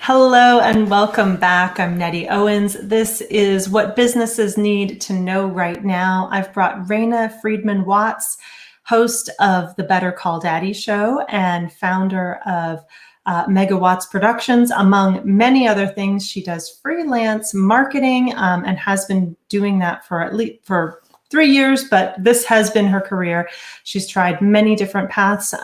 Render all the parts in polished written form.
Hello and welcome back. I'm Nettie Owens. This is What Businesses Need to Know Right Now. I've brought Reena Friedman Watts, host of the Better Call Daddy show and founder of Megawatts Productions, among many other things. She does freelance marketing and has been doing that for at least 3 years, but this has been her career. She's tried many different paths,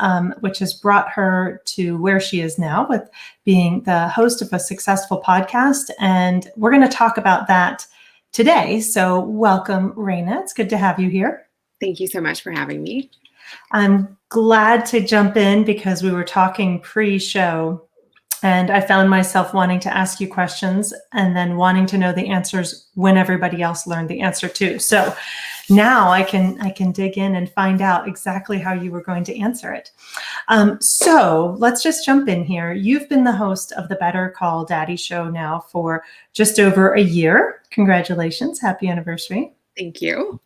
which has brought her to where she is now with being the host of a successful podcast. And we're going to talk about that today. So welcome, Reena. It's good to have you here. Thank you so much for having me. I'm glad to jump in because we were talking pre-show and I found myself wanting to ask you questions and then wanting to know the answers when everybody else learned the answer too. So now I can dig in and find out exactly how you were going to answer it. So let's just jump in here. You've been the host of the Better Call Daddy show now for just over a year. Congratulations. Happy anniversary. Thank you.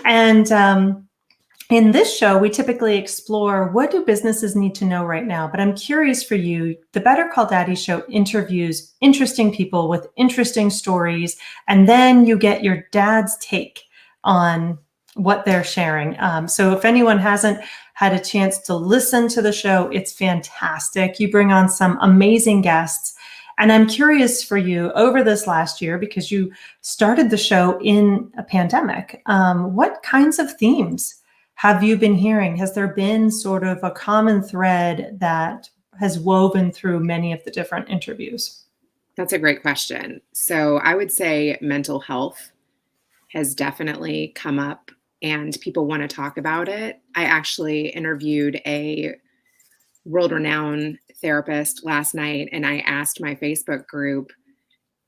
And in this show, we typically explore what do businesses need to know right now. But I'm curious for you, the Better Call Daddy show interviews interesting people with interesting stories, and then you get your dad's take on what they're sharing. So if anyone hasn't had a chance to listen to the show, it's fantastic. You bring on some amazing guests. And I'm curious for you over this last year, because you started the show in a pandemic, what kinds of themes have you been hearing? Has there been sort of a common thread that has woven through many of the different interviews? That's a great question. So I would say mental health has definitely come up and people want to talk about it. I actually interviewed a world-renowned therapist last night, and I asked my Facebook group,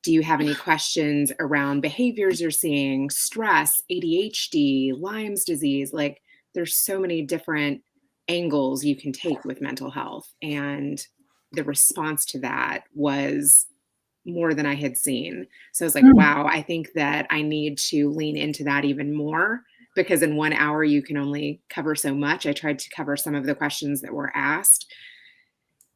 do you have any questions around behaviors you're seeing, stress, ADHD, Lyme's disease? Like, there's so many different angles you can take with mental health. And the response to that was more than I had seen. So I was like, wow, I think that I need to lean into that even more, because in 1 hour, you can only cover so much. I tried to cover some of the questions that were asked.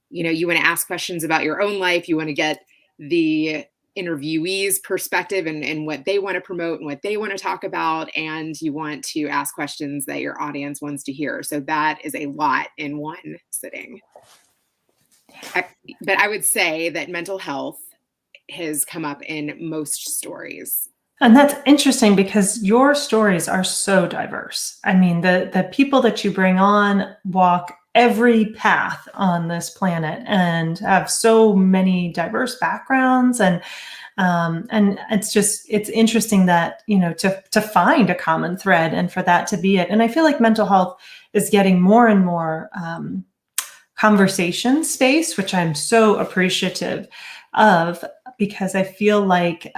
You know, you want to ask questions about your own life. You want to get the interviewees' perspective and what they want to promote and what they want to talk about, and you want to ask questions that your audience wants to hear. So that is a lot in one sitting. But I would say that mental health has come up in most stories. And that's interesting because your stories are so diverse. I mean, the people that you bring on walk every path on this planet and have so many diverse backgrounds, and it's interesting that, you know, to find a common thread and for that to be it. And I feel like mental health is getting more and more conversation space, which I'm so appreciative of, because I feel like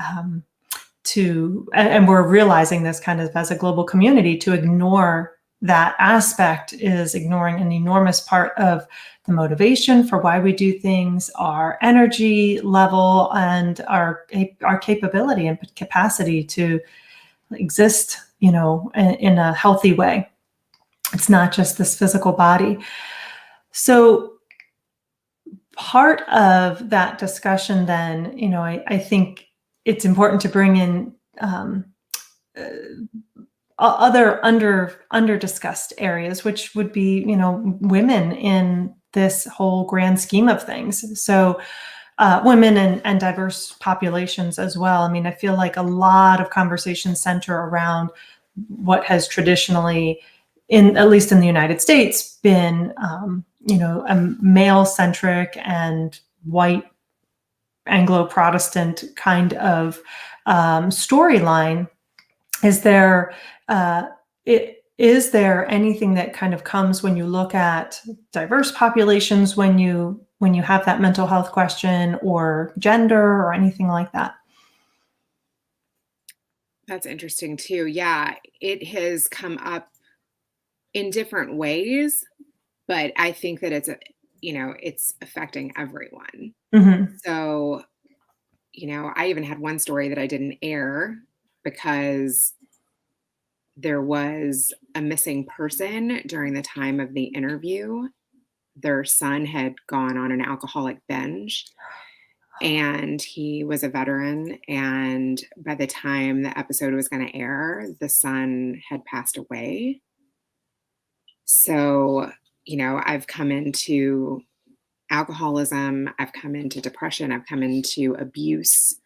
and we're realizing this kind of as a global community, to ignore that aspect is ignoring an enormous part of the motivation for why we do things, our energy level, and our capability and capacity to exist, you know, in a healthy way. It's not just this physical body. So part of that discussion then, you know, I think it's important to bring in other under discussed areas, which would be, you know, women in this whole grand scheme of things. So women and diverse populations as well. I mean, I feel like a lot of conversations center around what has traditionally, at least in the United States, been, you know, a male-centric and white Anglo-Protestant kind of storyline. Is there anything that kind of comes when you look at diverse populations when you have that mental health question, or gender, or anything like that? That's interesting too. Yeah, it has come up in different ways, but I think that it's affecting everyone. Mm-hmm. So, you know, I even had one story that I didn't air because there was a missing person during the time of the interview. Their son had gone on an alcoholic binge, And he was a veteran. And by the time the episode was going to air, the son had passed away. So, I've come into alcoholism, I've come into depression, I've come into abuse,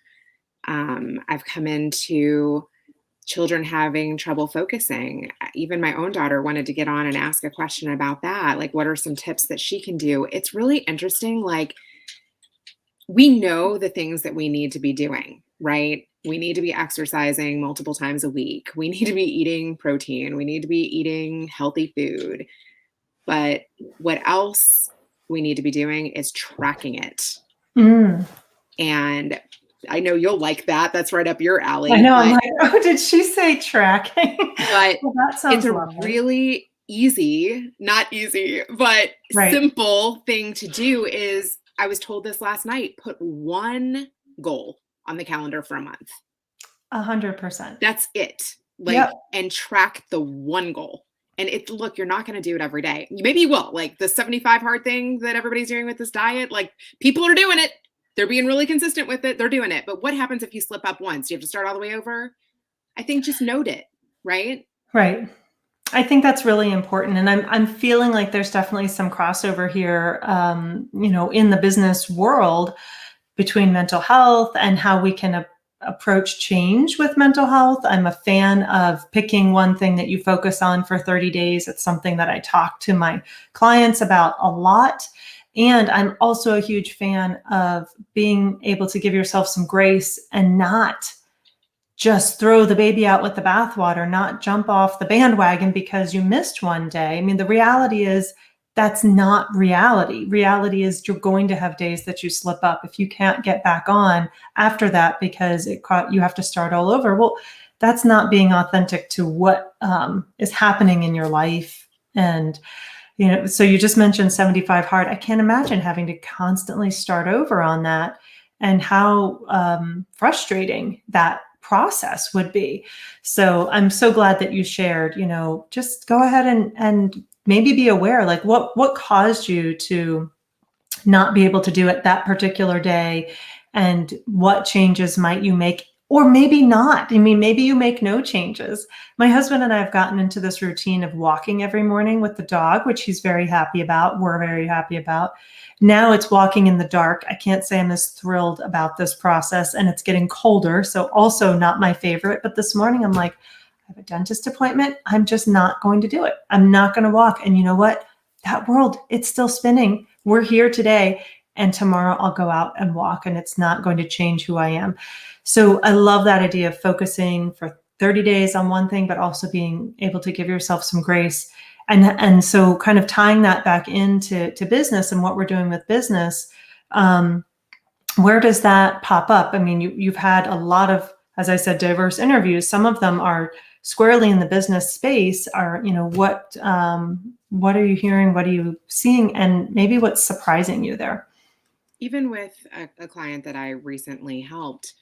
I've come into children having trouble focusing. Even my own daughter wanted to get on and ask a question about that. Like, what are some tips that she can do? It's really interesting. Like, we know the things that we need to be doing, right? We need to be exercising multiple times a week. We need to be eating protein. We need to be eating healthy food. But what else we need to be doing is tracking it. Mm. And I know you'll like that. That's right up your alley. I know. I'm like, oh, did she say tracking? But well, that sounds it's a lovely. really easy, not easy, but simple thing to do is, I was told this last night, put one goal on the calendar for a month. 100%. That's it. Like, and track the one goal. And look, you're not going to do it every day. Maybe you will. Like the 75 hard thing that everybody's doing with this diet, like people are doing it. They're being really consistent with it. They're doing it. But what happens if you slip up once? You have to start all the way over? I think just note it, right? Right. I think that's really important. And I'm feeling like there's definitely some crossover here, in the business world between mental health and how we can approach change with mental health. I'm a fan of picking one thing that you focus on for 30 days. It's something that I talk to my clients about a lot. And I'm also a huge fan of being able to give yourself some grace and not just throw the baby out with the bathwater, not jump off the bandwagon because you missed one day. I mean, the reality is that's not reality. Reality is you're going to have days that you slip up. If you can't get back on after that because you have to start all over. Well, that's not being authentic to what is happening in your life. And, so you just mentioned 75 hard. I can't imagine having to constantly start over on that and how frustrating that process would be. So I'm so glad that you shared, just go ahead and maybe be aware, like what caused you to not be able to do it that particular day, and what changes might you make, or maybe not. I mean, maybe you make no changes. My husband and I have gotten into this routine of walking every morning with the dog, which he's very happy about. We're very happy about. Now it's walking in the dark. I can't say I'm as thrilled about this process, and it's getting colder. So also not my favorite. But this morning I'm like, I have a dentist appointment. I'm just not going to do it. I'm not going to walk. And you know what? That world, it's still spinning. We're here today, and tomorrow I'll go out and walk, and it's not going to change who I am. So I love that idea of focusing for 30 days on one thing, but also being able to give yourself some grace. And so kind of tying that back into business and what we're doing with business, where does that pop up? I mean, you've had a lot of, as I said, diverse interviews. Some of them are squarely in the business space. What are you hearing? What are you seeing? And maybe what's surprising you there? Even with a client that I recently helped,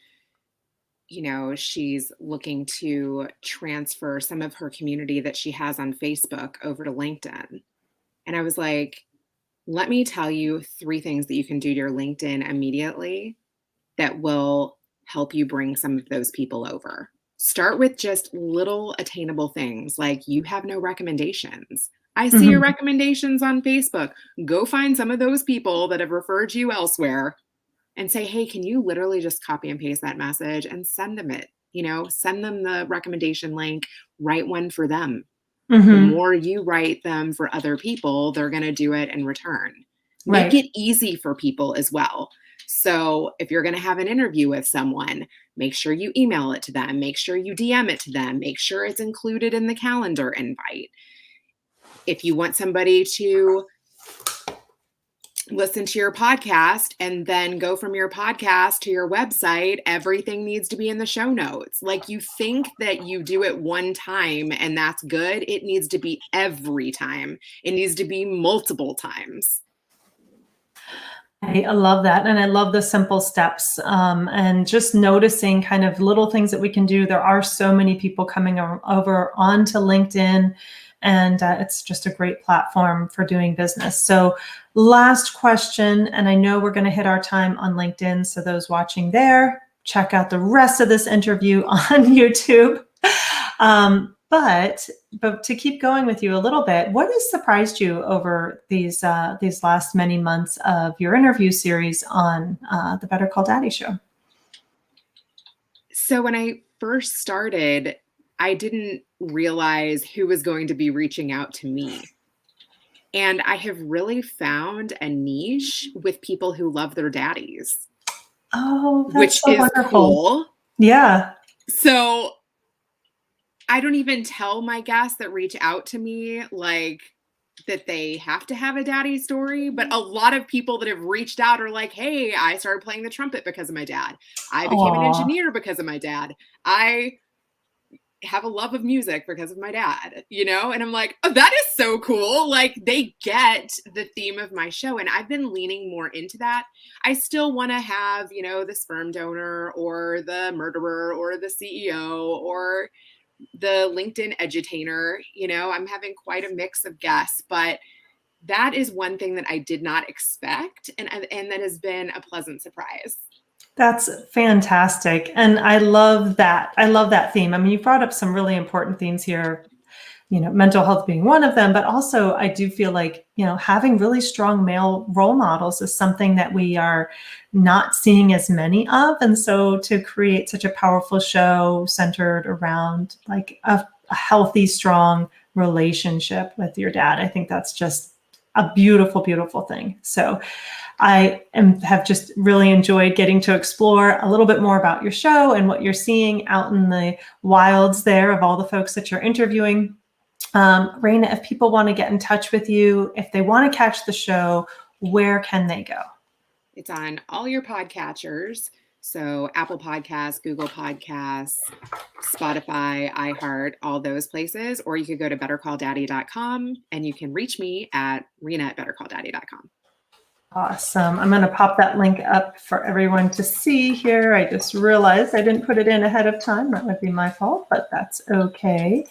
she's looking to transfer some of her community that she has on Facebook over to LinkedIn. And I was like, let me tell you 3 things that you can do to your LinkedIn immediately that will help you bring some of those people over. Start with just little attainable things, like you have no recommendations. I see your recommendations on Facebook. Go find some of those people that have referred you elsewhere and say, hey, can you literally just copy and paste that message and send them it? Send them the recommendation link, write one for them. The more you write them for other people, they're going to do it in return. Make it easy for people as well. So if you're going to have an interview with someone, make sure you email it to them. Make sure you DM it to them. Make sure it's included in the calendar invite. If you want somebody to listen to your podcast and then go from your podcast to your website, everything needs to be in the show notes. Like, you think that you do it one time and that's good. It needs to be every time. It needs to be multiple times. I love that. And I love the simple steps, and just noticing kind of little things that we can do. There are so many people coming over onto LinkedIn And it's just a great platform for doing business. So last question, and I know we're going to hit our time on LinkedIn. So those watching there, check out the rest of this interview on YouTube. But to keep going with you a little bit, what has surprised you over these last many months of your interview series on the Better Call Daddy show? So when I first started, I didn't realize who was going to be reaching out to me. And I have really found a niche with people who love their daddies. Oh, that's which so is wonderful. cool. Yeah. So I don't even tell my guests that reach out to me like that they have to have a daddy story, but a lot of people that have reached out are like, hey, I started playing the trumpet because of my dad. I became an engineer because of my dad. I have a love of music because of my dad, and I'm like, oh, that is so cool. Like, they get the theme of my show, and I've been leaning more into that. I still want to have, the sperm donor or the murderer or the CEO or the LinkedIn edutainer. I'm having quite a mix of guests, but that is one thing that I did not expect, and that has been a pleasant surprise. That's fantastic. And I love that. I love that theme. I mean, you brought up some really important themes here, mental health being one of them, but also I do feel like, having really strong male role models is something that we are not seeing as many of. And so to create such a powerful show centered around like a healthy, strong relationship with your dad, I think that's just a beautiful, beautiful thing. So I have just really enjoyed getting to explore a little bit more about your show and what you're seeing out in the wilds there of all the folks that you're interviewing. Reena, if people want to get in touch with you, if they want to catch the show, where can they go? It's on all your podcatchers. So Apple Podcasts, Google Podcasts, Spotify, iHeart, all those places. Or you could go to bettercalldaddy.com and you can reach me at Reena@bettercalldaddy.com. Awesome. I'm going to pop that link up for everyone to see here. I just realized I didn't put it in ahead of time. That would be my fault, but that's okay.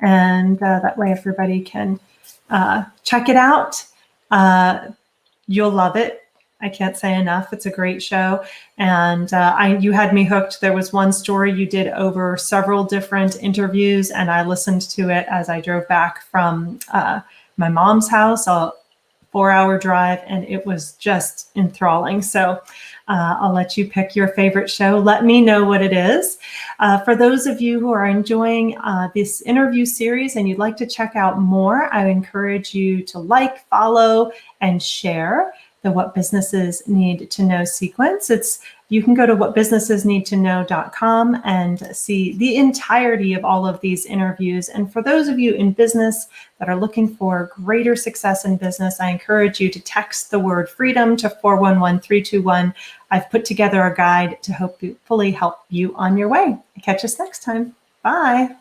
And that way everybody can check it out. You'll love it. I can't say enough. It's a great show. And you had me hooked. There was one story you did over several different interviews, and I listened to it as I drove back from my mom's house, a 4-hour drive, and it was just enthralling. So I'll let you pick your favorite show. Let me know what it is. For those of you who are enjoying this interview series and you'd like to check out more, I encourage you to like, follow, and share the What Businesses Need to Know sequence. You can go to whatbusinessesneedtoknow.com and see the entirety of all of these interviews. And for those of you in business that are looking for greater success in business, I encourage you to text the word freedom to 411-321. I've put together a guide to hopefully help you on your way. Catch us next time. Bye.